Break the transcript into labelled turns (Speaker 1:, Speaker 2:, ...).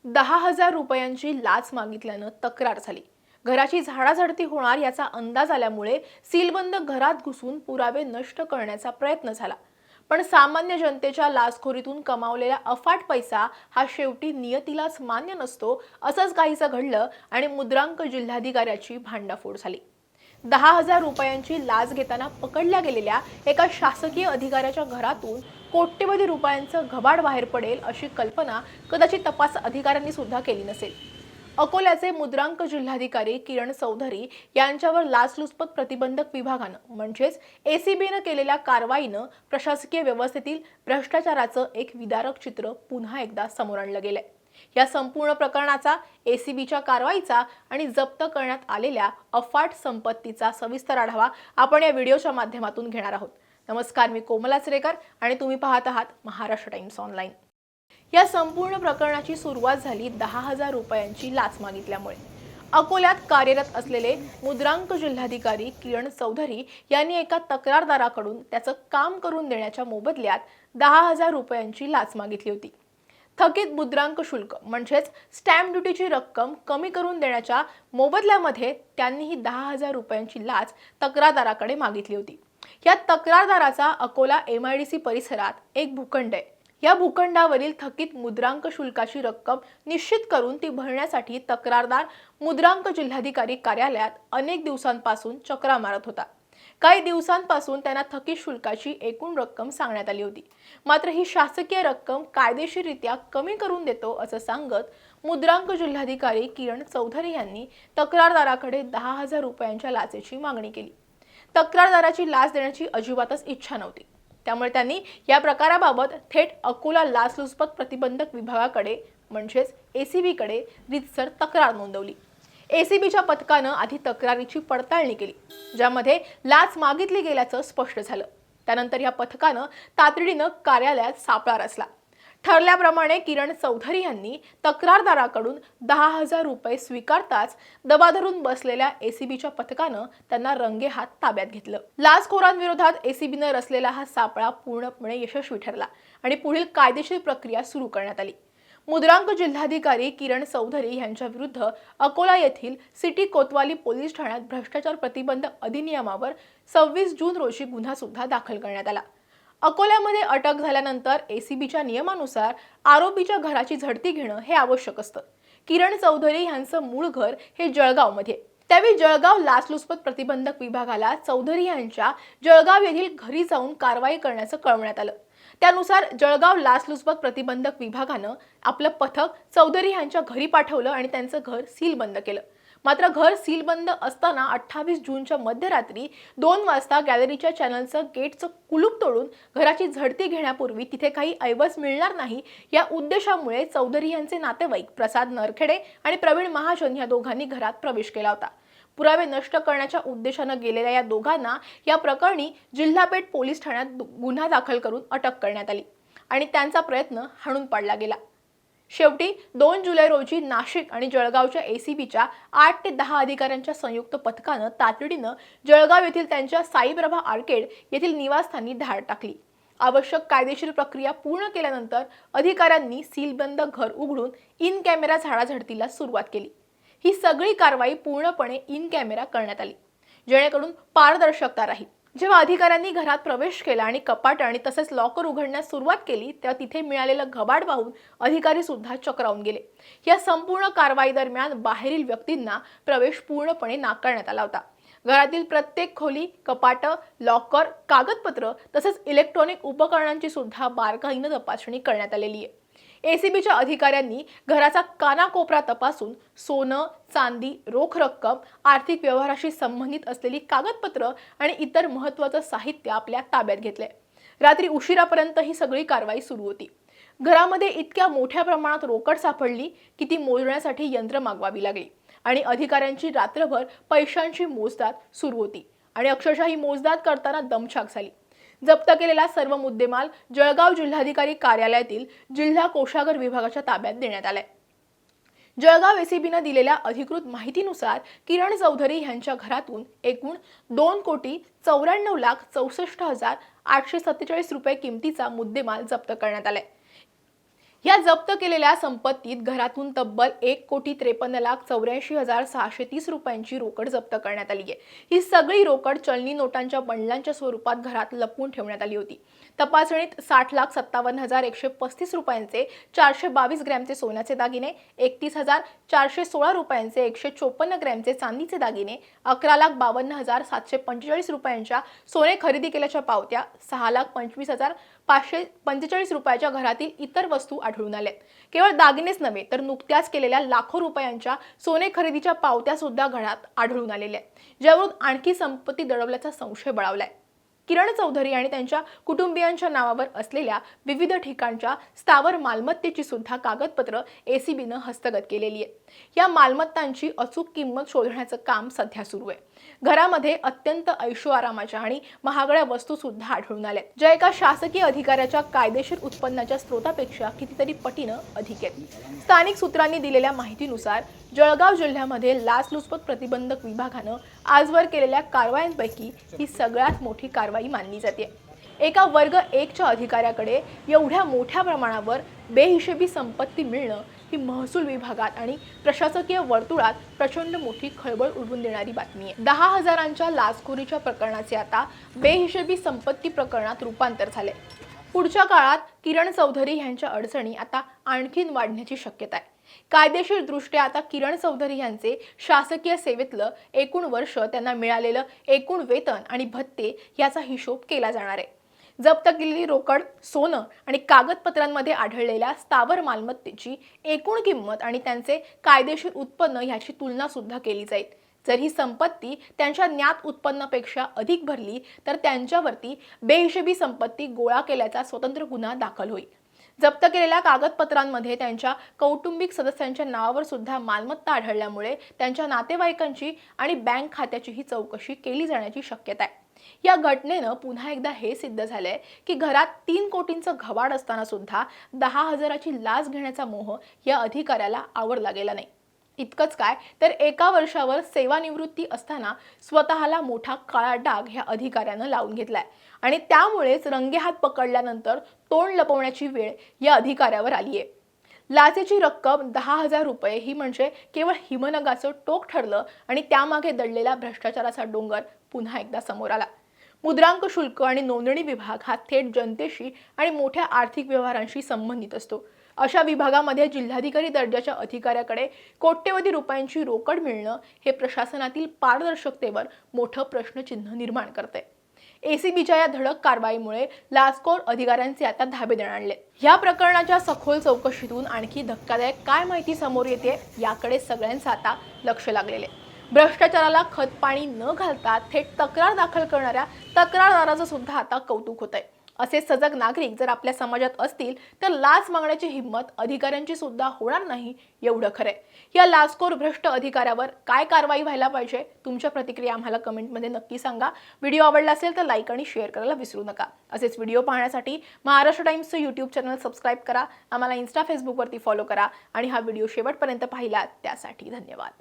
Speaker 1: 10,000 रुपयांची लाच मागितल्यानं तक्रार झाली। घराची झाडाझडती होणार याचा अंदाज आल्यामुळे सीलबंद घरात घुसून पुरावे नष्ट करण्याचा प्रयत्न झाला। पण सामान्य जनतेच्या लाचखोरीतून कमावलेला अफाट पैसा हा शेवटी नियतीलाच मान्य नसतो, असंच काहीसं घडलं आणि मुद्रांक जिल्हाधिकाऱ्याची भांडाफोड झाली। 10,000 रुपयांची लाच घेताना पकडल्या गेलेल्या एका शासकीय अधिकाऱ्याच्या घरातून कोट्यवधी रुपयांचं घबाड बाहेर पडेल अशी कल्पना कदाचित तपास अधिकाऱ्यांनी सुद्धा केली नसेल। अकोल्याचे मुद्रांक जिल्हाधिकारी किरण चौधरी यांच्यावर लाचलुचपत प्रतिबंधक विभागानं म्हणजेच एसीबीनं केलेल्या कारवाईनं प्रशासकीय व्यवस्थेतील भ्रष्टाचाराचं एक विदारक चित्र पुन्हा एकदा समोर आणलं गेलंय। या संपूर्ण प्रकरणाचा, एसीबीच्या कारवाईचा आणि जप्त करण्यात आलेल्या अफाट संपत्तीचा सविस्तर आढावा आपण या व्हिडिओच्या माध्यमातून घेणार आहोत। नमस्कार, मी कोमल आचरेकर आणि तुम्ही पाहत आहात महाराष्ट्र टाइम्स ऑनलाईन। या संपूर्ण प्रकरणाची सुरुवात झाली 10,000 रुपयांची लाच मागितल्यामुळे। अकोल्यात कार्यरत असलेले मुद्रांक जिल्हाधिकारी किरण चौधरी यांनी एका तक्रारदाराकडून त्याचं काम करून देण्याच्या मोबदल्यात 10,000 रुपयांची लाच मागितली होती। थकीत मुद्रांक शुल्क म्हणजेच स्टॅम्प ड्युटीची रक्कम कमी करून देण्याच्या मोबदल्यामध्ये त्यांनी ही 10,000 रुपयांची लाच तक्रारदाराकडे मागितली होती। या तक्रारदाराचा अकोला MIDC परिसरात एक भूखंड आहे। या भूखंडावरील थकीत मुद्रांक शुल्काची रक्कम निश्चित करून ती भरण्यासाठी तक्रारदार मुद्रांक जिल्हाधिकारी कार्यालयात अनेक दिवसांपासून चक्रा मारत होता। काही दिवसांपासून त्यांना थकीत शुल्काची एकूण रक्कम सांगण्यात आली होती, मात्र ही शासकीय रक्कम कायदेशीररित्या कमी करून देतो असं सांगत मुद्रांक जिल्हाधिकारी किरण चौधरी यांनी तक्रारदाराकडे 10,000 रुपयांच्या लाचेची मागणी केली। तक्रारदाराची लाच देण्याची अजिबातच इच्छा नव्हती, त्यामुळे त्यांनी या प्रकाराबाबत थेट अकोला लाचलुचपत प्रतिबंधक विभागाकडे म्हणजेच एसीबीकडे रीतसर तक्रार नोंदवली। एसीबीच्या पथकानं आधी तक्रारीची पडताळणी केली, ज्यामध्ये लाच मागितली गेल्याचं स्पष्ट झालं। त्यानंतर या पथकानं तातडीनं कार्यालयात सापळा रचला। ठरल्याप्रमाणे किरण चौधरी यांनी तक्रारदाराकडून 10,000 रुपये स्वीकारताच दबा धरून बसलेल्या एसीबीच्या पथकानं त्यांना रंगेहात ताब्यात घेतलं। लाचखोरांविरोधात एसीबीनं रचलेला हा सापळा पूर्णपणे यशस्वी ठरला आणि पुढील कायदेशीर प्रक्रिया सुरू करण्यात आली। मुद्रांक जिल्हाधिकारी किरण चौधरी यांच्या विरुद्ध अकोला येथील सिटी कोतवाली पोलीस ठाण्यात भ्रष्टाचार प्रतिबंध अधिनियमावर 26 जून रोजी गुन्हा सुद्धा दाखल करण्यात आला। अकोल्यामध्ये अटक झाल्यानंतर एसीबीच्या नियमानुसार आरोपीच्या घराची झडती घेणं हे आवश्यक असतं। किरण चौधरी यांचं मूळ घर हे जळगावमध्ये, त्यावेळी जळगाव लाचलुचपत प्रतिबंधक विभागाला चौधरी यांच्या जळगाव येथील घरी जाऊन कारवाई करण्याचं कळवण्यात आलं। त्यानुसार जळगाव लाचलुचपत प्रतिबंधक विभागानं आपलं पथक चौधरी यांच्या घरी पाठवलं आणि त्यांचं घर सीलबंद केलं। मात्र घर सीलबंद असताना 28 जूनच्या मध्यरात्री 2 वाजता गॅलरीच्या चॅनलचं गेटचं कुलूप तोडून घराची झडती घेण्यापूर्वी तिथे काही ऐवज मिळणार नाही या उद्देशामुळे चौधरी यांचे नातेवाईक प्रसाद नरखेडे आणि प्रवीण महाजन या दोघांनी घरात प्रवेश केला होता। पुरावे नष्ट करण्याच्या उद्देशानं गेलेल्या या दोघांना या प्रकरणी जिल्हापेठ पोलीस ठाण्यात गुन्हा दाखल करून अटक करण्यात आली आणि त्यांचा प्रयत्न हाणून पाडला गेला। शेवटी 2 जुलै रोजी नाशिक आणि जळगावच्या एसीबीच्या 8 ते 10 अधिकाऱ्यांच्या संयुक्त पथकानं तातडीनं जळगाव येथील त्यांच्या साईप्रभा आर्केड येथील निवासस्थानी धाड टाकली। आवश्यक कायदेशीर प्रक्रिया पूर्ण केल्यानंतर अधिकाऱ्यांनी सीलबंद घर उघडून इन कॅमेरा झाडाझडतीला सुरुवात केली। ही सगळी कारवाई पूर्णपणे इन कॅमेरा करण्यात आली, जेणेकरून पारदर्शकता राहील। जेव्हा अधिकाऱ्यांनी घरात प्रवेश केला आणि कपाट आणि तसेच लॉकर उघडण्यास सुरुवात केली, तेव्हा तिथे मिळालेलं घबाड पाहून अधिकारी सुद्धा चक्रावून गेले। या संपूर्ण कारवाई दरम्यान बाहेरील व्यक्तींना प्रवेश पूर्णपणे नाकारण्यात आला होता। घरातील प्रत्येक खोली, कपाट, लॉकर, कागदपत्र तसेच इलेक्ट्रॉनिक उपकरणांची सुद्धा बारकाईनं तपासणी करण्यात आलेली आहे। एसीबीच्या अधिकाऱ्यांनी घराचा कानाकोपरा तपासून सोनं, चांदी, रोख रक्कम, आर्थिक व्यवहाराशी संबंधित असलेली कागदपत्र आणि इतर महत्त्वाचं साहित्य आपल्या ताब्यात घेतले। रात्री उशिरापर्यंत ही सगळी कारवाई सुरू होती। घरामध्ये इतक्या मोठ्या प्रमाणात रोकड सापडली की ती मोजण्यासाठी यंत्र मागवावी लागली आणि अधिकाऱ्यांची रात्रभर पैशांची मोजदाद सुरू होती आणि अक्षरशः ही मोजदाद करताना दमछाक झाली। जप्त केलेला सर्व मुद्देमाल जळगाव जिल्हाधिकारी कार्यालयातील जिल्हा कोषागार विभागाच्या ताब्यात देण्यात आलाय। जळगाव एसीबीनं दिलेल्या अधिकृत माहितीनुसार किरण चौधरी यांच्या घरातून एकूण 2,94,64,847 रुपये किमतीचा मुद्देमाल जप्त करण्यात आलाय। या जप्त केलेल्या संपत्तीत घरातून तब्बल 1,53,84,630 रुपयांची रोकड जप्त करण्यात आली आहे। ही सगळी रोकड चलनी नोटांच्या बंडलांच्या स्वरूपात घरात लपवून ठेवण्यात आली होती। तपासणीत 60,57,135 रुपयांचे 422 ग्रॅमचे सोन्याचे दागिने, 31,416 रुपयांचे 154 ग्रॅमचे चांदीचे दागिने, 11,52,745 रुपयांच्या सोने खरेदी केल्याच्या पावत्या, 6,25,545 रुपयाच्या घरातील इतर वस्तू आढळून आल्यात। केवळ दागिनेच नव्हे तर नुकत्याच केलेल्या लाखो रुपयांच्या सोने खरेदीच्या पावत्या सुद्धा घरात आढळून आलेल्या आहेत, ज्यावरून आणखी संपत्ती दडवल्याचा संशय बळावलाय। किरण चौधरी आणि त्यांच्या कुटुंबियांच्या नावावर असलेल्या विविध ठिकाणच्या स्थावर मालमत्तेची सुद्धा कागदपत्र एसीबीनं हस्तगत केलेली आहेत। या मालमत्तांची अचूक किंमत शोधण्याचं काम सध्या सुरू आहे। घरामध्ये अत्यंत ऐशोआरामाच्या आणि महागड्या वस्तू सुद्धा आढळून आल्यात, ज्या एका शासकीय अधिकाऱ्याच्या कायदेशीर उत्पन्नाच्या स्रोतापेक्षा कितीतरी पटीनं अधिक आहेत। स्थानिक सूत्रांनी दिलेल्या माहितीनुसार जळगाव जिल्ह्यामध्ये लाचलुचपत प्रतिबंधक विभागानं आजवर केलेल्या कारवायांपैकी ही सगळ्यात मोठी कारवाई मानली जाते। एका वर्ग 1च्या अधिकाऱ्याकडे एवढ्या मोठ्या प्रमाणावर बेहिशेबी संपत्ती मिळणं ही महसूल विभागात आणि प्रशासकीय वर्तुळात प्रचंड मोठी खळबळ उडवून देणारी बातमी आहे। 10,000च्या लाचखोरीच्या प्रकरणाचे आता बेहिशेबी संपत्ती प्रकरणात रूपांतर झाले। पुढच्या काळात किरण चौधरी यांच्या अडचणी आता आणखीन वाढण्याची शक्यता आहे। कायदेशीर दृष्ट्या आता किरण चौधरी यांचे शासकीय सेवेतलं एकूण वर्ष, त्यांना मिळालेलं एकूण वेतन आणि भत्ते याचा हिशोब केला जाणार आहे। जप्त केलेली रोकड, सोनं आणि कागदपत्रांमध्ये आढळलेल्या स्थावर मालमत्तेची एकूण किंमत आणि त्यांचे कायदेशीर उत्पन्न याची तुलना सुद्धा केली जाईल। जर ही संपत्ती त्यांच्या ज्ञात उत्पन्नापेक्षा अधिक भरली तर त्यांच्यावरती बेहिशेबी संपत्ती गोळा केल्याचा स्वतंत्र गुन्हा दाखल होईल। जप्त केलेल्या कागदपत्रांमध्ये त्यांच्या कौटुंबिक सदस्यांच्या नावावर सुद्धा मालमत्ता आढळल्यामुळे त्यांच्या नातेवाईकांची आणि बँक खात्याचीही चौकशी केली जाण्याची शक्यता आहे। या घटनेनं पुन्हा एकदा हे सिद्ध झालंय की घरात 3 कोटींचं घवाड असताना सुद्धा 10,000ची लाच घेण्याचा मोह या अधिकाऱ्याला आवडला गेला नाही। इतकंच काय तर एका वर्षावर सेवानिवृत्ती असताना स्वतःला मोठा काळा डाग ह्या अधिकाऱ्यानं लावून घेतलाय आणि त्यामुळेच रंगेहात पकडल्यानंतर तोंड लपवण्याची वेळ या अधिकाऱ्यावर आली आहे। लाचेची रक्कम 10,000 रुपये ही म्हणजे केवळ हिमनगाचं टोक ठरलं आणि त्यामागे दडलेला भ्रष्टाचाराचा डोंगर पुन्हा एकदा समोर आला। मुद्रांक शुल्क आणि नोंदणी विभाग हा थेट जनतेशी आणि मोठ्या आर्थिक व्यवहारांशी संबंधित असतो। अशा विभागामध्ये जिल्हाधिकारी दर्जाच्या अधिकाऱ्याकडे कोट्यवधी रुपयांची रोकड मिळणं हे प्रशासनातील पारदर्शकतेवर मोठं प्रश्नचिन्ह निर्माण करते। एसीबीच्या या धडक कारवाईमुळे लाचखोर अधिकाऱ्यांचे आता धाबे दणाणले। या प्रकरणाच्या सखोल चौकशीतून आणखी धक्कादायक काय माहिती समोर येते याकडे सगळ्यांचं आता लक्ष लागलेले। भ्रष्टाचाराला खतपाणी न घालता थेट तक्रार दाखल करणाऱ्या तक्रारदाराचं सुद्धा आता कौतुक होत आहे। असे सजग नागरिक जर आपल्या समाजात असतील तर लाच मागण्याची हिंमत अधिकाऱ्यांची सुद्धा होणार नाही एवढं खरंय। या लाचखोर भ्रष्ट अधिकाऱ्यावर काय कारवाई व्हायला पाहिजे, तुमच्या प्रतिक्रिया आम्हाला कमेंटमध्ये नक्की सांगा। व्हिडिओ आवडला असेल तर लाईक आणि शेअर करायला विसरू नका। असेच व्हिडिओ पाहण्यासाठी महाराष्ट्र टाइम्सचं यूट्यूब चॅनल सबस्क्राईब करा, आम्हाला इन्स्टा फेसबुकवरती फॉलो करा आणि हा व्हिडिओ शेवटपर्यंत पाहिला त्यासाठी धन्यवाद।